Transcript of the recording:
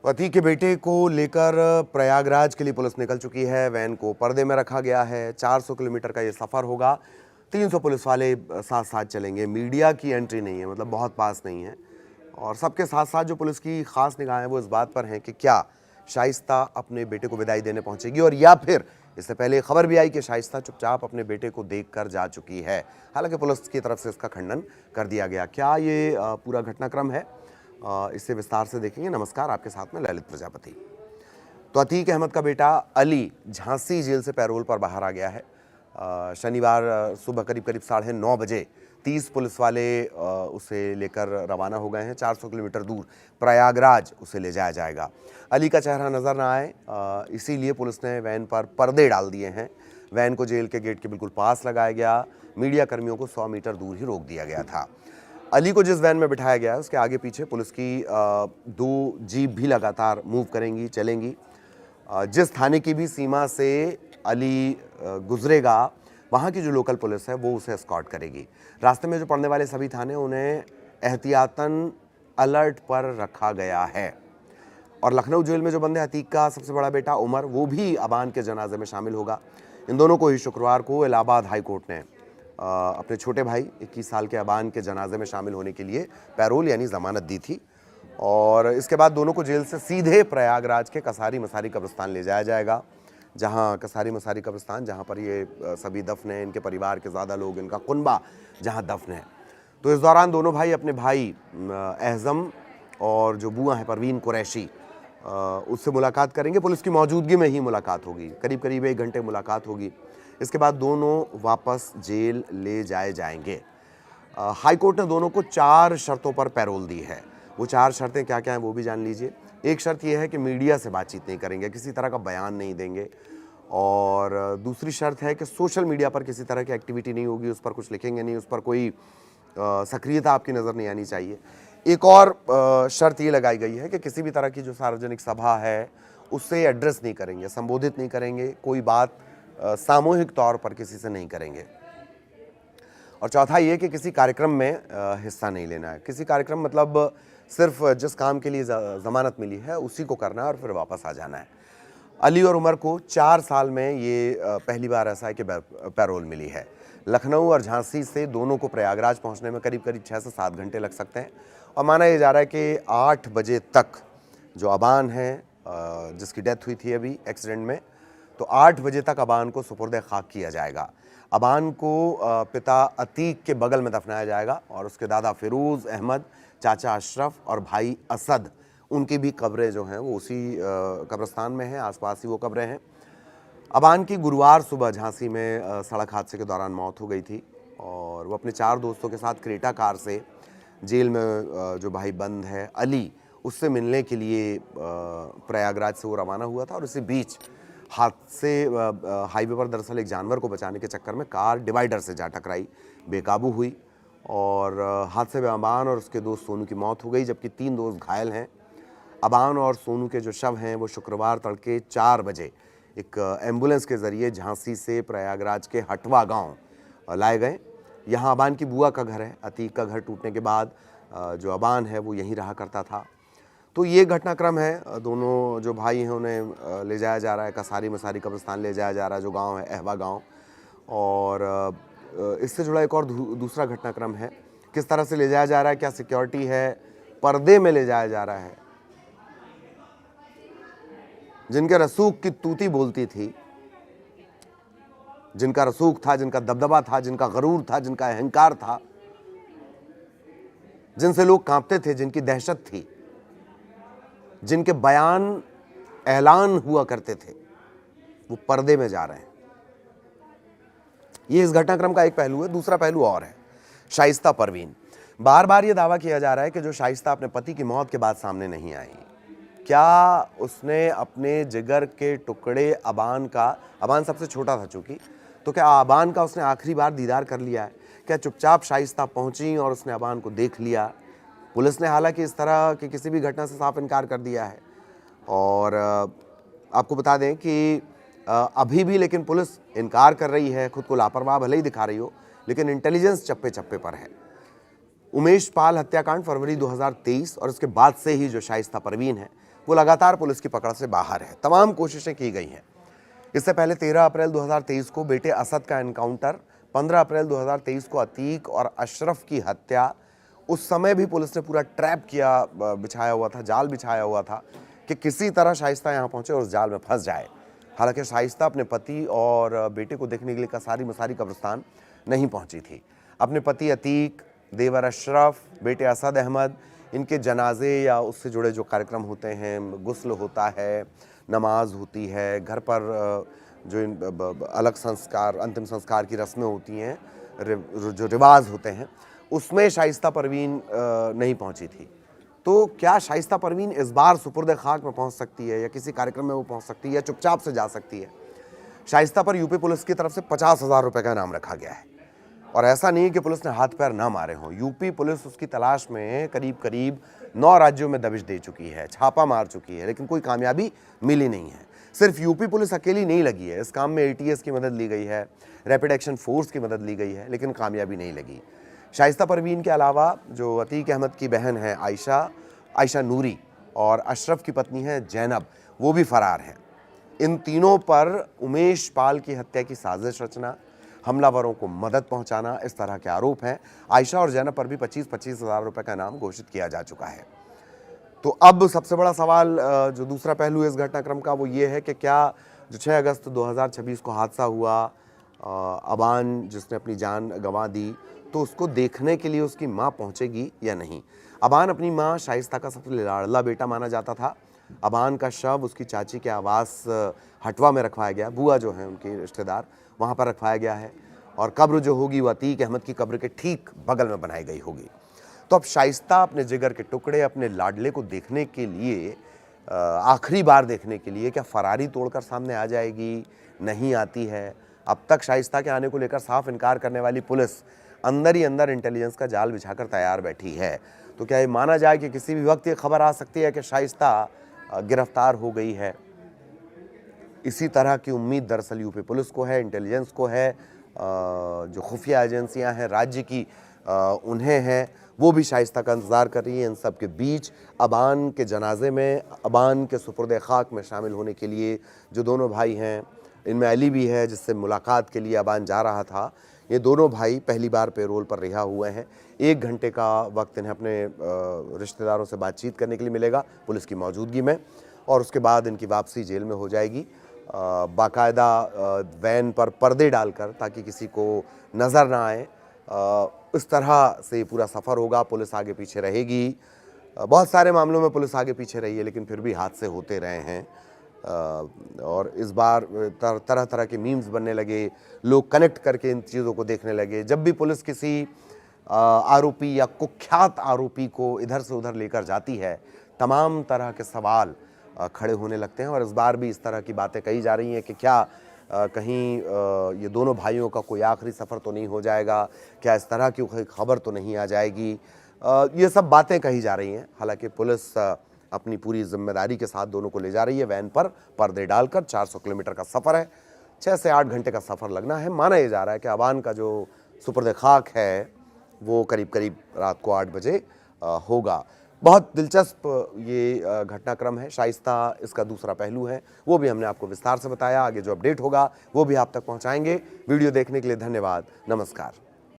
पति के बेटे को लेकर प्रयागराज के लिए पुलिस निकल चुकी है। वैन को पर्दे में रखा गया है। 400 किलोमीटर का ये सफ़र होगा। 300 पुलिस वाले साथ साथ चलेंगे। मीडिया की एंट्री नहीं है, मतलब बहुत पास नहीं है। और सबके साथ साथ जो पुलिस की खास निगाहें वो इस बात पर हैं कि क्या शाइस्ता अपने बेटे को विदाई देने पहुंचेगी, और या फिर इससे पहले खबर भी आई कि शाइस्ता चुपचाप अपने बेटे को देखकर जा चुकी है। हालांकि पुलिस की तरफ से इसका खंडन कर दिया गया। क्या ये पूरा घटनाक्रम है, इससे विस्तार से देखेंगे। नमस्कार, आपके साथ में ललित प्रजापति। तो अतीक अहमद का बेटा अली झांसी जेल से पैरोल पर बाहर आ गया है। शनिवार सुबह करीब 9:30 बजे 30 पुलिस वाले उसे लेकर रवाना हो गए हैं। 400 किलोमीटर दूर प्रयागराज उसे ले जाया जाएगा। अली का चेहरा नजर ना आए, इसीलिए पुलिस ने वैन पर पर्दे डाल दिए हैं। वैन को जेल के गेट के बिल्कुल पास लगाया गया। मीडिया कर्मियों को 100 मीटर दूर ही रोक दिया गया था। अली को जिस वैन में बिठाया गया है उसके आगे पीछे पुलिस की 2 जीप भी लगातार मूव करेंगी, चलेंगी। जिस थाने की भी सीमा से अली गुजरेगा, वहाँ की जो लोकल पुलिस है वो उसे एस्कॉर्ट करेगी। रास्ते में जो पड़ने वाले सभी थाने उन्हें एहतियातन अलर्ट पर रखा गया है। और लखनऊ जेल में जो बंद है अतीक का सबसे बड़ा बेटा उमर, वो भी अबान के जनाजे में शामिल होगा। इन दोनों को ही शुक्रवार को इलाहाबाद हाई कोर्ट ने अपने छोटे भाई 21 साल के अबान के जनाजे में शामिल होने के लिए पैरोल यानी ज़मानत दी थी। और इसके बाद दोनों को जेल से सीधे प्रयागराज के कसारी मसारी कब्रिस्तान ले जाया जाएगा, जहां कसारी मसारी कब्रिस्तान जहां पर ये सभी दफन हैं, इनके परिवार के ज़्यादा लोग, इनका कुनबा जहां दफन है। तो इस दौरान दोनों भाई अपने भाई एहज़म और जो बुआ है परवीन कुरैशी, उससे मुलाकात करेंगे। पुलिस की मौजूदगी में ही मुलाकात होगी। करीब 1 घंटे मुलाकात होगी। इसके बाद दोनों वापस जेल ले जाए जाएंगे। हाई कोर्ट ने दोनों को 4 शर्तों पर पैरोल दी है। वो 4 शर्तें क्या क्या हैं वो भी जान लीजिए। एक शर्त यह है कि मीडिया से बातचीत नहीं करेंगे, किसी तरह का बयान नहीं देंगे। और दूसरी शर्त है कि सोशल मीडिया पर किसी तरह की एक्टिविटी नहीं होगी, उस पर कुछ लिखेंगे नहीं, उस पर कोई सक्रियता आपकी नज़र नहीं आनी चाहिए। एक और शर्त ये लगाई गई है कि किसी भी तरह की जो सार्वजनिक सभा है उससे एड्रेस नहीं करेंगे, संबोधित नहीं करेंगे, कोई बात सामूहिक तौर पर किसी से नहीं करेंगे। और चौथा ये कि किसी कार्यक्रम में हिस्सा नहीं लेना है। किसी कार्यक्रम मतलब सिर्फ जिस काम के लिए ज़मानत मिली है उसी को करना है और फिर वापस आ जाना है। अली और उमर को 4 साल में ये पहली बार ऐसा है कि पैरोल मिली है। लखनऊ और झांसी से दोनों को प्रयागराज पहुंचने में करीब 6 से 7 घंटे लग सकते हैं। और माना यह जा रहा है कि 8 बजे तक जो अबान है, जिसकी डेथ हुई थी अभी एक्सीडेंट में, तो 8 बजे तक अबान को सुपुर्द खाक किया जाएगा। अबान को पिता अतीक के बगल में दफनाया जाएगा और उसके दादा फिरोज़ अहमद, चाचा अशरफ और भाई असद, उनकी भी कब्रें जो हैं वो उसी कब्रिस्तान में हैं, आसपास ही वो कब्रें हैं। अबान की गुरुवार सुबह झांसी में सड़क हादसे के दौरान मौत हो गई थी और वो अपने 4 दोस्तों के साथ क्रेटा कार से जेल में जो भाई बंद है अली, उससे मिलने के लिए प्रयागराज से वो रवाना हुआ था। और इसी बीच हादसे हाईवे पर दरअसल एक जानवर को बचाने के चक्कर में कार डिवाइडर से जा टकराई, बेकाबू हुई और हादसे में अबान और उसके दोस्त सोनू की मौत हो गई, जबकि 3 दोस्त घायल हैं। अबान और सोनू के जो शव हैं वो शुक्रवार तड़के 4 बजे एक एम्बुलेंस के ज़रिए झांसी से प्रयागराज के हटवा गांव लाए गए। यहाँ अबान की बुआ का घर है। अतीक का घर टूटने के बाद जो अबान है वो यहीं रहा करता था। तो ये घटनाक्रम है। दोनों जो भाई हैं उन्हें ले जाया जा रहा है, कसारी मसारी कब्रिस्तान ले जाया जा रहा है, जो गांव है अहवा गांव। और इससे जुड़ा एक और दूसरा घटनाक्रम है। किस तरह से ले जाया जा रहा है, क्या सिक्योरिटी है, पर्दे में ले जाया जा रहा है। जिनके रसूख की तूती बोलती थी, जिनका रसूख था, जिनका दबदबा था, जिनका गरूर था, जिनका अहंकार था, जिनसे लोग कांपते थे, जिनकी दहशत थी, जिनके बयान ऐलान हुआ करते थे, वो पर्दे में जा रहे हैं। ये इस घटनाक्रम का एक पहलू है। दूसरा पहलू और है, शाइस्ता परवीन। बार बार ये दावा किया जा रहा है कि जो शाइस्ता अपने पति की मौत के बाद सामने नहीं आई, क्या उसने अपने जिगर के टुकड़े अबान सबसे छोटा था चूंकि, तो क्या अबान का उसने आखिरी बार दीदार कर लिया है? क्या चुपचाप शाइस्ता पहुंची और उसने अबान को देख लिया? पुलिस ने हालांकि इस तरह की किसी भी घटना से साफ इनकार कर दिया है। और आपको बता दें कि अभी भी लेकिन पुलिस इनकार कर रही है, खुद को लापरवाह भले ही दिखा रही हो, लेकिन इंटेलिजेंस चप्पे चप्पे पर है। उमेश पाल हत्याकांड फरवरी 2023 और उसके बाद से ही जो शाइस्ता परवीन है वो लगातार पुलिस की पकड़ से बाहर है। तमाम कोशिशें की गई हैं। इससे पहले 13 अप्रैल 2023 को बेटे असद का एनकाउंटर, 15 अप्रैल 2023 को अतीक और अशरफ की हत्या। उस समय भी पुलिस ने पूरा ट्रैप किया, बिछाया हुआ था, जाल बिछाया हुआ था कि किसी तरह शाइस्ता यहाँ पहुंचे और उस जाल में फंस जाए। हालांकि शाइस्ता अपने पति और बेटे को देखने के लिए कसारी मसारी कब्रिस्तान नहीं पहुंची थी। अपने पति अतीक, देवर अशरफ, बेटे असद अहमद, इनके जनाजे या उससे जुड़े जो कार्यक्रम होते हैं, गुस्ल होता है, नमाज होती है, घर पर जो अलग संस्कार, अंतिम संस्कार की रस्में होती हैं, जो रिवाज होते हैं, उसमें शाइस्ता परवीन नहीं पहुंची थी। तो क्या शाइस्ता परवीन इस बार सुपुर्द खाक में पहुंच सकती है, या किसी कार्यक्रम में वो पहुंच सकती है, या चुपचाप से जा सकती है? शाइस्ता पर यूपी पुलिस की तरफ से 50,000 रुपए का इनाम रखा गया है। और ऐसा नहीं कि पुलिस ने हाथ पैर ना मारे हों। यूपी पुलिस उसकी तलाश में करीब करीब 9 राज्यों में दबिश दे चुकी है, छापा मार चुकी है, लेकिन कोई कामयाबी मिली नहीं है। सिर्फ यूपी पुलिस अकेली नहीं लगी है, इस काम में ATS की मदद ली गई है, रैपिड एक्शन फोर्स की मदद ली गई है, लेकिन कामयाबी नहीं लगी। शाइस्ता परवीन के अलावा जो अतीक अहमद की बहन है आयशा नूरी, और अशरफ की पत्नी है जैनब, वो भी फरार हैं। इन तीनों पर उमेश पाल की हत्या की साजिश रचना, हमलावरों को मदद पहुंचाना, इस तरह के आरोप हैं। आयशा और जैनब पर भी 25-25 हज़ार रुपए का इनाम घोषित किया जा चुका है। तो अब सबसे बड़ा सवाल, जो दूसरा पहलू है इस घटनाक्रम का, वो ये है कि क्या जो 6 अगस्त 2026 को हादसा हुआ, अबान जिसने अपनी जान गंवा दी, तो उसको देखने के लिए उसकी माँ पहुंचेगी या नहीं? अबान अपनी माँ शाइस्ता का सबसे लाडला बेटा माना जाता था। अबान का शव उसकी चाची के आवास हटवा में रखवाया गया, बुआ जो हैं उनके रिश्तेदार, वहाँ पर रखवाया गया है। और कब्र जो होगी वो अतीक अहमद की कब्र के ठीक बगल में बनाई गई होगी। तो अब शाइस्ता अपने जिगर के टुकड़े, अपने लाडले को देखने के लिए, आखिरी बार देखने के लिए, क्या फरारी तोड़कर सामने आ जाएगी? नहीं आती है। अब तक शाइस्ता के आने को लेकर साफ इनकार करने वाली पुलिस अंदर ही अंदर इंटेलिजेंस का जाल बिछाकर तैयार बैठी है। तो क्या ये माना जाए कि किसी भी वक्त ये खबर आ सकती है कि शाइस्ता गिरफ्तार हो गई है? इसी तरह की उम्मीद दरअसल यूपी पुलिस को है, इंटेलिजेंस को है, जो खुफिया एजेंसियां हैं राज्य की, उन्हें है। वो भी शाइस्ता का इंतज़ार कर रही है। इन सब के बीच अबान के जनाजे में, अबान के सुपुर्द खाक में शामिल होने के लिए जो दोनों भाई हैं, इनमें अली भी है जिससे मुलाकात के लिए अबान जा रहा था, ये दोनों भाई पहली बार पेरोल पर रिहा हुए हैं। 1 घंटे का वक्त इन्हें अपने रिश्तेदारों से बातचीत करने के लिए मिलेगा पुलिस की मौजूदगी में, और उसके बाद इनकी वापसी जेल में हो जाएगी, बाकायदा वैन पर पर्दे डालकर, ताकि किसी को नज़र ना आए। इस तरह से पूरा सफ़र होगा। पुलिस आगे पीछे रहेगी। बहुत सारे मामलों में पुलिस आगे पीछे रही है, लेकिन फिर भी हादसे होते रहे हैं। और इस बार तरह तरह के मीम्स बनने लगे, लोग कनेक्ट करके इन चीज़ों को देखने लगे। जब भी पुलिस किसी आरोपी या कुख्यात आरोपी को इधर से उधर लेकर जाती है, तमाम तरह के सवाल खड़े होने लगते हैं। और इस बार भी इस तरह की बातें कही जा रही हैं कि क्या कहीं ये दोनों भाइयों का कोई आखिरी सफ़र तो नहीं हो जाएगा, क्या इस तरह की कोई खबर तो नहीं आ जाएगी। ये सब बातें कही जा रही हैं। हालांकि पुलिस अपनी पूरी जिम्मेदारी के साथ दोनों को ले जा रही है वैन पर पर्दे डालकर। 400 किलोमीटर का सफ़र है, 6 से 8 घंटे का सफ़र लगना है। माना यह जा रहा है कि अबान का जो सुपुर्द खाक है वो करीब करीब रात को 8 बजे होगा। बहुत दिलचस्प ये घटनाक्रम है। शाइस्ता इसका दूसरा पहलू है, वो भी हमने आपको विस्तार से बताया। आगे जो अपडेट होगा वो भी आप तक पहुंचाएंगे। वीडियो देखने के लिए धन्यवाद। नमस्कार।